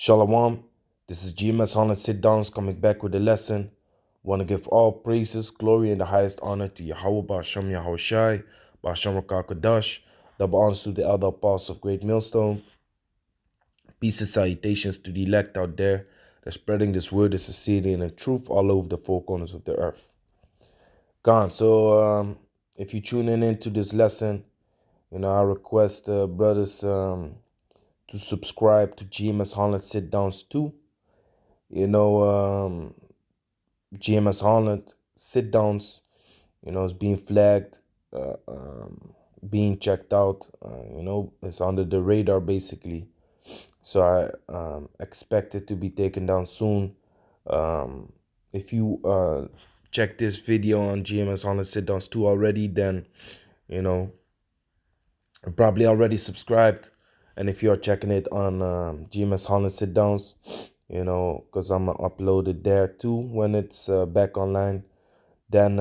Shalom, this is GMS Holland Sit Downs coming back with a lesson. Want to give all praises, glory, and the highest honor to Yahweh Ba'Shem Yahushai, Ba'Shem Rakakadash, double honors to the elder apostles of Great Millstone. Peace and salutations to the elect out there that's spreading this word, this sincerity, and the truth all over the four corners of the earth. If you're tuning into this lesson, I request brothers to subscribe to GMS Holland Sit Downs too. GMS Holland sit downs, is being flagged, being checked out. It's under the radar basically. So I expect it to be taken down soon. If you check this video on GMS Holland sit downs too already, then you're probably already subscribed. And if you're checking it on GMS Holland sit downs, because I'm gonna upload it there too when it's back online, then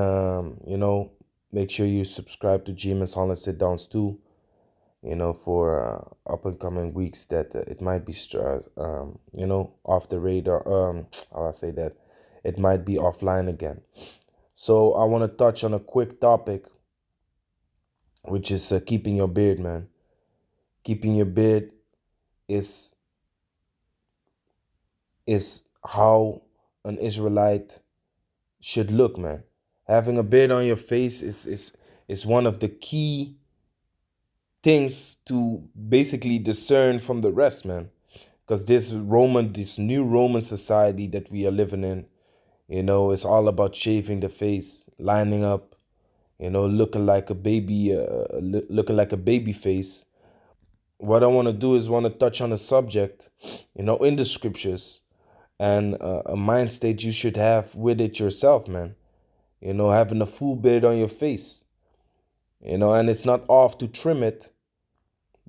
make sure you subscribe to GMS Holland sit downs too, for up and coming weeks that it might be off the radar. How I say that, it might be offline again. So I want to touch on a quick topic, which is keeping your beard, man. Keeping your beard is how an Israelite should look, man. Having a beard on your face is one of the key things to basically discern from the rest, man. Because this new Roman society that we are living in, it's all about shaving the face, lining up, looking like a baby, looking like a baby face. What I want to do is want to touch on a subject, in the scriptures, and a mind state you should have with it yourself, man. Having a full beard on your face, and it's not off to trim it,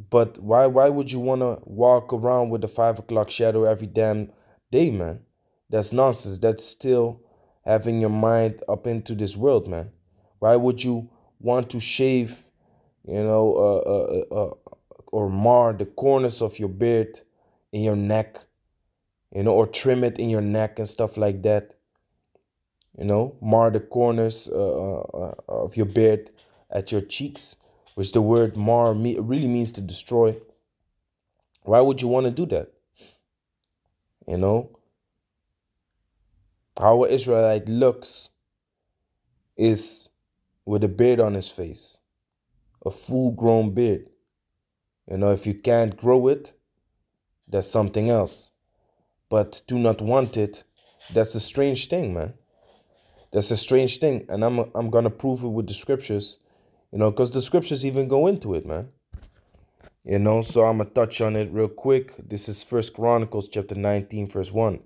but why would you want to walk around with a 5 o'clock shadow every damn day, man? That's nonsense. That's still having your mind up into this world, man. Why would you want to shave, or mar the corners of your beard in your neck, or trim it in your neck and stuff like that? Mar the corners of your beard at your cheeks, which the word mar really means to destroy. Why would you want to do that? How an Israelite looks is with a beard on his face, a full grown beard. If you can't grow it, that's something else. But do not want it, that's a strange thing, man. That's a strange thing. And I'm gonna prove it with the scriptures, because the scriptures even go into it, man. So I'm gonna touch on it real quick. This is First Chronicles chapter 19, verse 1.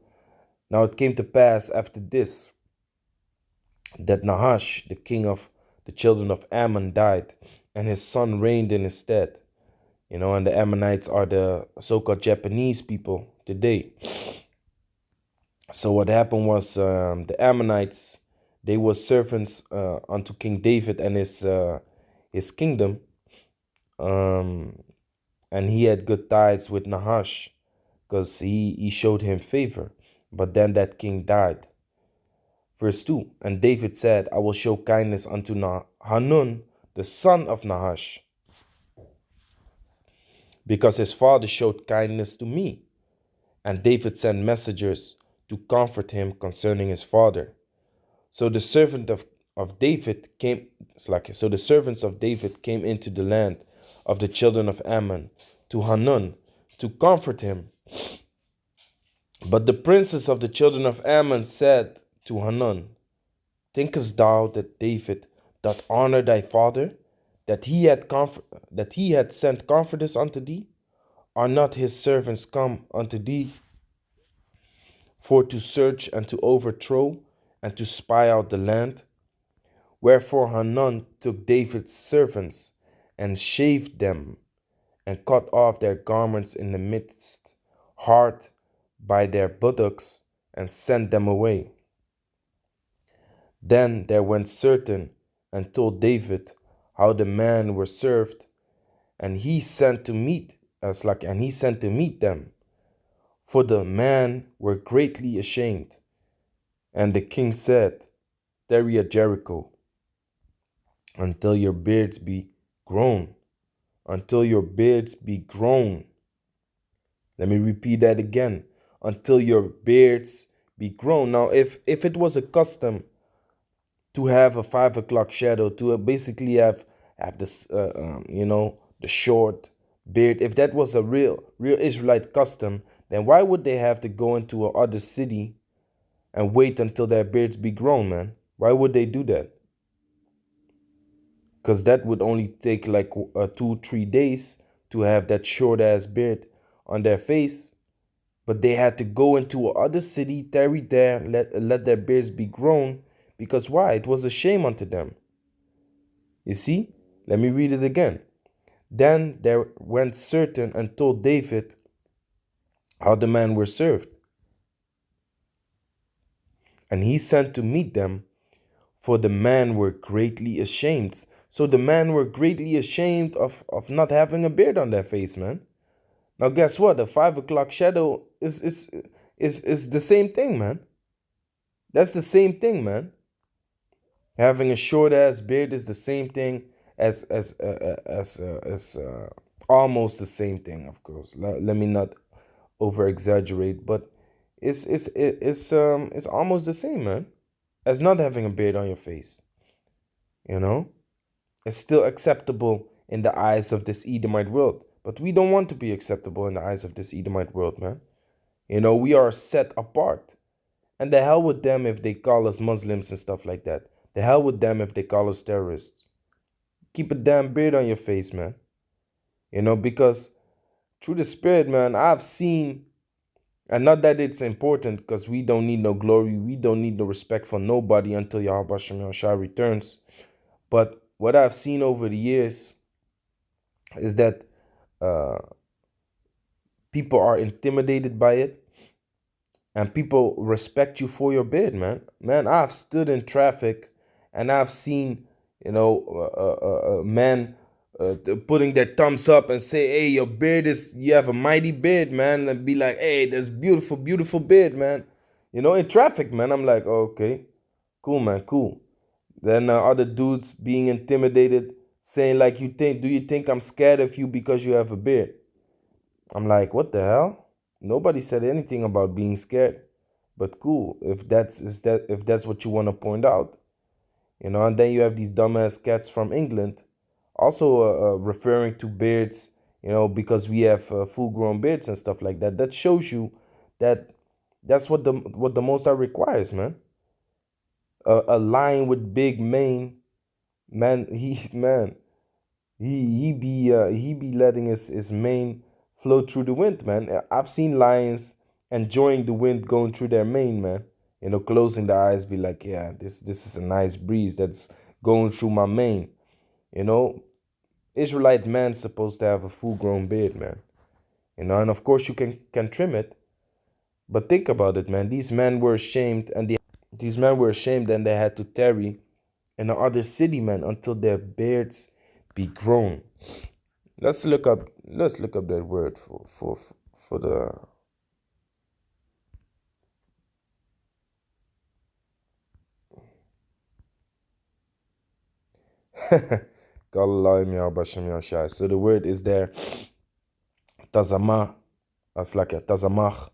Now it came to pass after this that Nahash, the king of the children of Ammon, died, and his son reigned in his stead. And the Ammonites are the so-called Japanese people today. So what happened was, the Ammonites, they were servants unto King David and his kingdom, and he had good ties with Nahash, because he showed him favor. But then that king died. Verse 2, and David said, I will show kindness unto Hanun, the son of Nahash, because his father showed kindness to me. And David sent messengers to comfort him concerning his father. So the servant of David came, so the servants of David came into the land of the children of Ammon to Hanun to comfort him. But the princes of the children of Ammon said to Hanun, thinkest thou that David doth honor thy father, that he had sent comforters unto thee? Are not his servants come unto thee for to search and to overthrow and to spy out the land? Wherefore Hanun took David's servants and shaved them and cut off their garments in the midst, hard by their buttocks, and sent them away. Then there went certain and told David how the men were served, and he sent to meet them. For the men were greatly ashamed. And the king said, Tarry at Jericho until your beards be grown. Until your beards be grown. Let me repeat that again. Until your beards be grown. Now, if it was a custom to have a 5 o'clock shadow, to basically have this, the short beard, if that was a real Israelite custom, then why would they have to go into another city and wait until their beards be grown, man? Why would they do that? Because that would only take like 2-3 days to have that short ass beard on their face. But they had to go into other city, tarry there, let their beards be grown. Because why? It was a shame unto them. You see? Let me read it again. Then there went certain and told David how the men were served. And he sent to meet them, for the men were greatly ashamed. So the men were greatly ashamed of not having a beard on their face, man. Now guess what? The 5 o'clock shadow is the same thing, man. That's the same thing, man. Having a short ass beard is the same thing as almost the same thing, of course. Let me not over exaggerate, but it's almost the same, man, as not having a beard on your face. You know, it's still acceptable in the eyes of this Edomite world, but we don't want to be acceptable in the eyes of this Edomite world, man. You know, we are set apart. And the hell with them if they call us Muslims and stuff like that. The hell with them if they call us terrorists. Keep a damn beard on your face, man. You know, because through the spirit, man, I've seen, and not that it's important, because we don't need no glory, we don't need no respect for nobody until Yahweh Shem Yahushua returns. But what I've seen over the years is that people are intimidated by it. And people respect you for your beard, man. Man, I've stood in traffic and I've seen, men putting their thumbs up and say, hey, you have a mighty beard, man. And be like, hey, that's beautiful, beautiful beard, man. You know, in traffic, man. I'm like, oh, okay, cool, man, cool. Then other dudes being intimidated, saying like, do you think I'm scared of you because you have a beard? I'm like, what the hell? Nobody said anything about being scared. But cool, if that's what you want to point out, And then you have these dumbass cats from England, also referring to beards, because we have full-grown beards and stuff like that. That shows you that that's what the Most High requires, man. A lion with big mane, man. He be letting his mane flow through the wind, man. I've seen lions enjoying the wind going through their mane, man. Closing their eyes, be like, yeah, this is a nice breeze that's going through my mane. Israelite man's supposed to have a full-grown beard, man. And of course you can trim it, but think about it, man. These men were ashamed and they had to tarry in another city, man, until their beards be grown. Let's look up that word for the so the word is there, tazama. That's like a tazamach.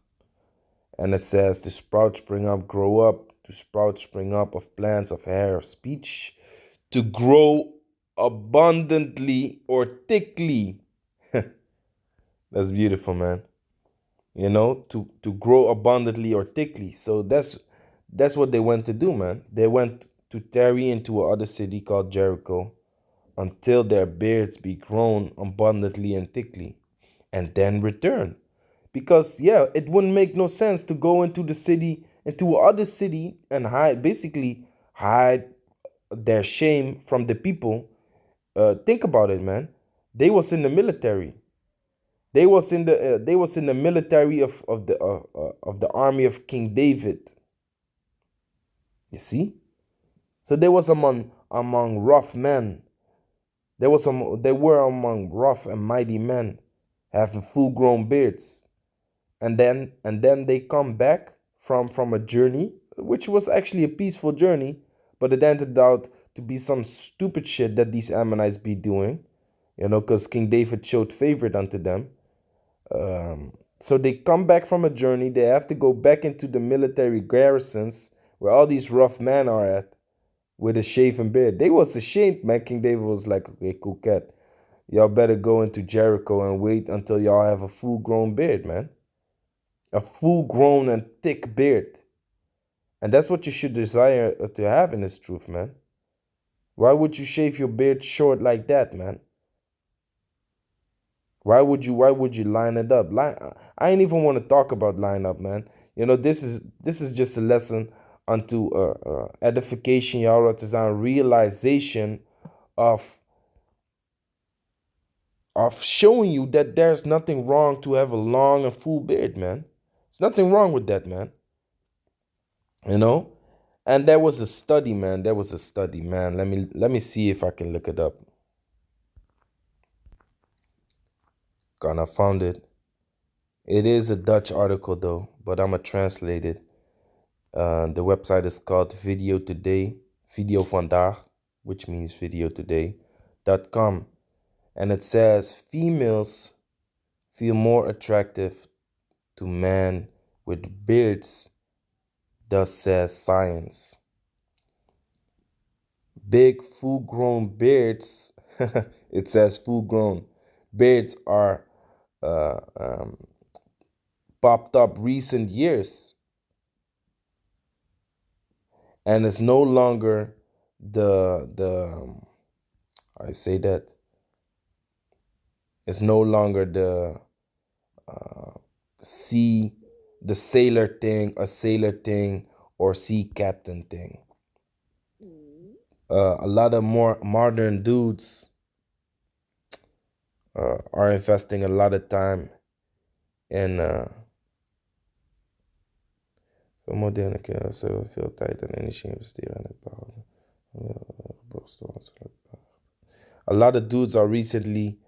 And it says, to sprout, spring up, grow up, to sprout, spring up of plants, of hair, of speech, to grow abundantly or thickly. That's beautiful, man. To grow abundantly or thickly. So that's what they went to do, man. They went to tarry into another city called Jericho until their beards be grown abundantly and thickly, and then return. Because yeah, it wouldn't make no sense to go into other city and hide their shame from the people. Think about it, man. They was in the military. They was in the military of the army of King David. You see, so they was among rough men. They were among rough and mighty men, having full-grown beards. and then they come back from a journey, which was actually a peaceful journey, but it ended out to be some stupid shit that these Ammonites be doing, because King David showed favor unto them. So they come back from a journey. They have to go back into the military garrisons where all these rough men are at with a shaven beard. They was ashamed, man. King David was like, okay, cool cat. Y'all better go into Jericho and wait until y'all have a full grown beard, man. A full grown and thick beard. And that's what you should desire to have in this truth, man. Why would you shave your beard short like that, man? Why would you line it up? I ain't even want to talk about line up, man. This is just a lesson unto edification, y'all, realization of showing you that there's nothing wrong to have a long and full beard, man. There's nothing wrong with that, man. You know? And there was a study, man. There was a study, man. Let me see if I can look it up. Gonna found it. It is a Dutch article though, but I'm gonna translate it. The website is called Video Today, Video Vandaag, which means Video Today.com. And it says females feel more attractive to men with beards, thus says science. Big full grown beards, it says full grown beards are uh, popped up recent years, and it's no longer the I say that it's no longer the uh, sea the sailor thing, a sailor thing, or sea captain thing. A lot of more modern dudes are investing a lot of time in veel moderne kinderen zullen veel tijd en energie investeren in het behouden. A lot of dudes are recently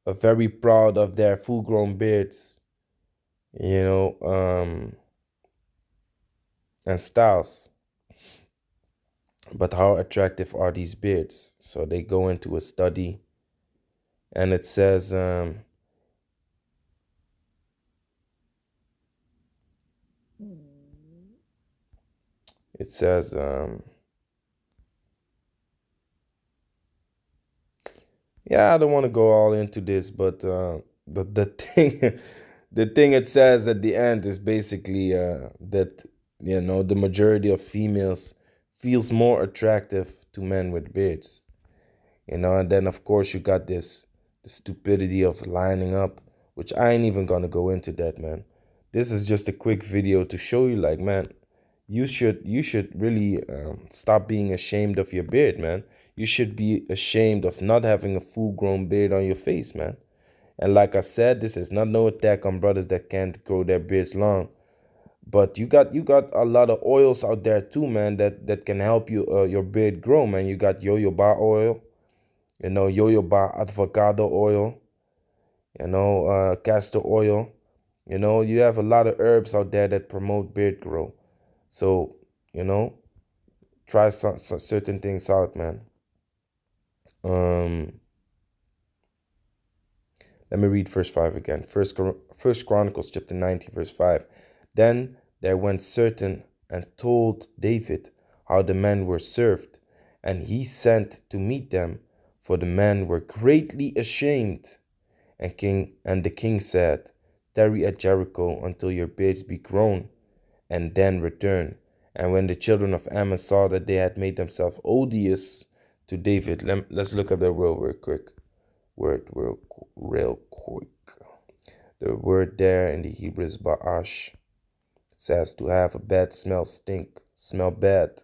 very proud of their full-grown beards, and styles. But how attractive are these beards? So they go into a study, and it says it says yeah, I don't want to go all into this, but the thing the thing it says at the end is basically that the majority of females feels more attractive to men with beards. And then of course you got the stupidity of lining up, which I ain't even gonna go into that, man. This is just a quick video to show you, like, man, you should really stop being ashamed of your beard, man. You should be ashamed of not having a full grown beard on your face, man. And like I said, this is not no attack on brothers that can't grow their beards long, but you got a lot of oils out there too, man, that can help you your beard grow, man. You got jojoba oil, jojoba avocado oil, castor oil. You have a lot of herbs out there that promote beard growth. So, try certain things out, man. Let me read verse 5 again. First Chronicles chapter 19, verse 5. Then there went certain and told David how the men were served, and he sent to meet them, for the men were greatly ashamed. And the king said, Tarry at Jericho until your beards be grown, and then return. And when the children of Ammon saw that they had made themselves odious to David, let's look up that word real quick. Real quick. The word there in the Hebrew is ba'ash. It says to have a bad smell, stink, smell bad,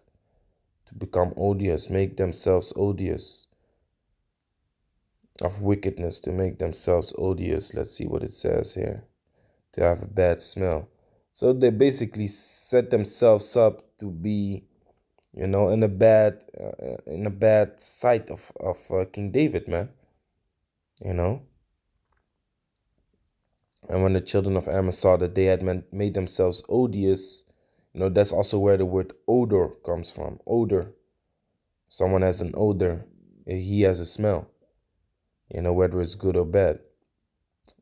to become odious, make themselves odious, of wickedness, to make themselves odious. Let's see what it says here. To have a bad smell. So they basically set themselves up to be, in a bad sight of King David, man. And when the children of Ammon saw that they had made themselves odious, that's also where the word odor comes from. Odor. Someone has an odor, he has a smell, whether it's good or bad.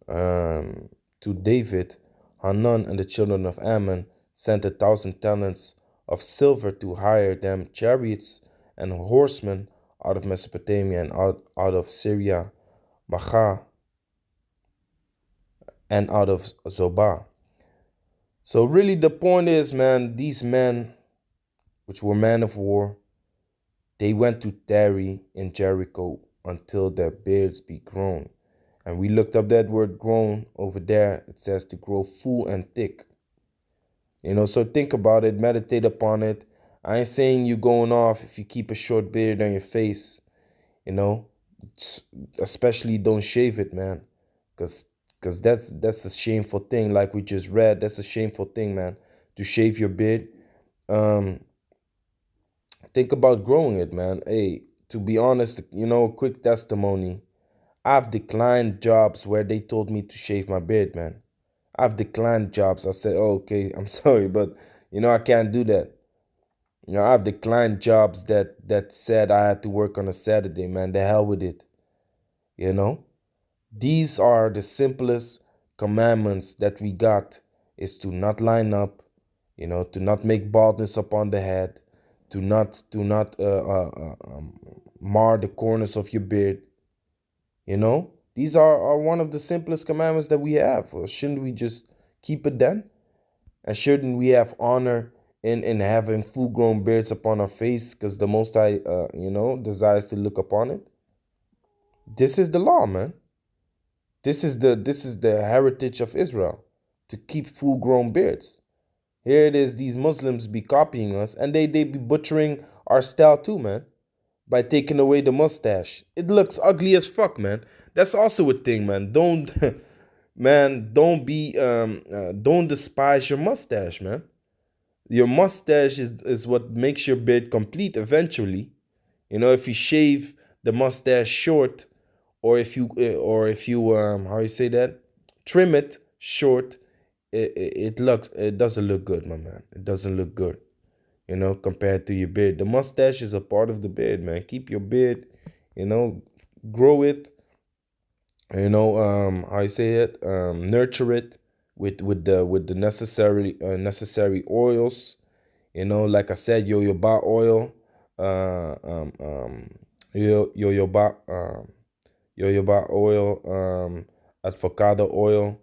To David, Hanun and the children of Ammon sent 1,000 talents of silver to hire them chariots and horsemen out of Mesopotamia and out of Syria, Macha, and out of Zobah. So really the point is, man, these men, which were men of war, they went to tarry in Jericho until their beards be grown. And we looked up that word grown over there. It says to grow full and thick. So think about it, meditate upon it. I ain't saying you going off if you keep a short beard on your face, you know. Especially don't shave it, man. Cause that's a shameful thing. Like we just read, that's a shameful thing, man. To shave your beard. Um, think about growing it, man. Hey, to be honest, quick testimony. I've declined jobs where they told me to shave my beard, man. I've declined jobs. I said, oh, okay, I'm sorry, but I can't do that. I've declined jobs that said I had to work on a Saturday, man. The hell with it. You know? These are the simplest commandments that we got is to not line up, to not make baldness upon the head, to not mar the corners of your beard. These are one of the simplest commandments that we have. Or shouldn't we just keep it then? And shouldn't we have honor in having full grown beards upon our face because the Most High, desires to look upon it? This is the law, man. This is the heritage of Israel to keep full grown beards. Here it is, these Muslims be copying us and they be butchering our style too, man, by taking away the mustache. It looks ugly as fuck, man. That's also a thing, man. Don't man, don't despise your mustache, man. Your mustache is what makes your beard complete eventually. If you shave the mustache short, or if you how you say that, trim it short, it doesn't look good, my man. It doesn't look good, compared to your beard. The mustache is a part of the beard, man. Keep your beard, you know, grow it, how you say it, nurture it with the necessary oils, like I said, jojoba oil, uh, um, um, jojoba, oil, avocado oil,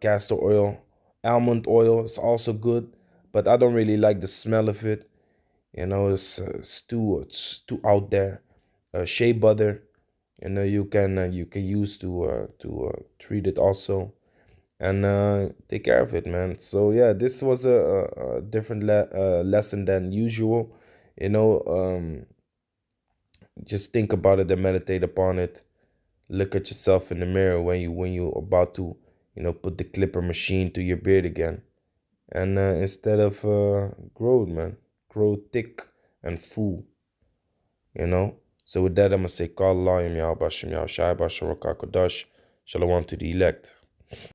castor oil, almond oil is also good, but I don't really like the smell of it. It's too out there. Shea butter, you can use to treat it also, and take care of it, man. So yeah, this was a different lesson than usual. Just think about it and meditate upon it. Look at yourself in the mirror when you about to put the clipper machine to your beard again, and instead of grow, man, grow thick and full. So with that, I'm gonna say, call Allah, Yahweh Bashem, Yahweh Shai Bashem, Rakakodash, Shalom to the elect.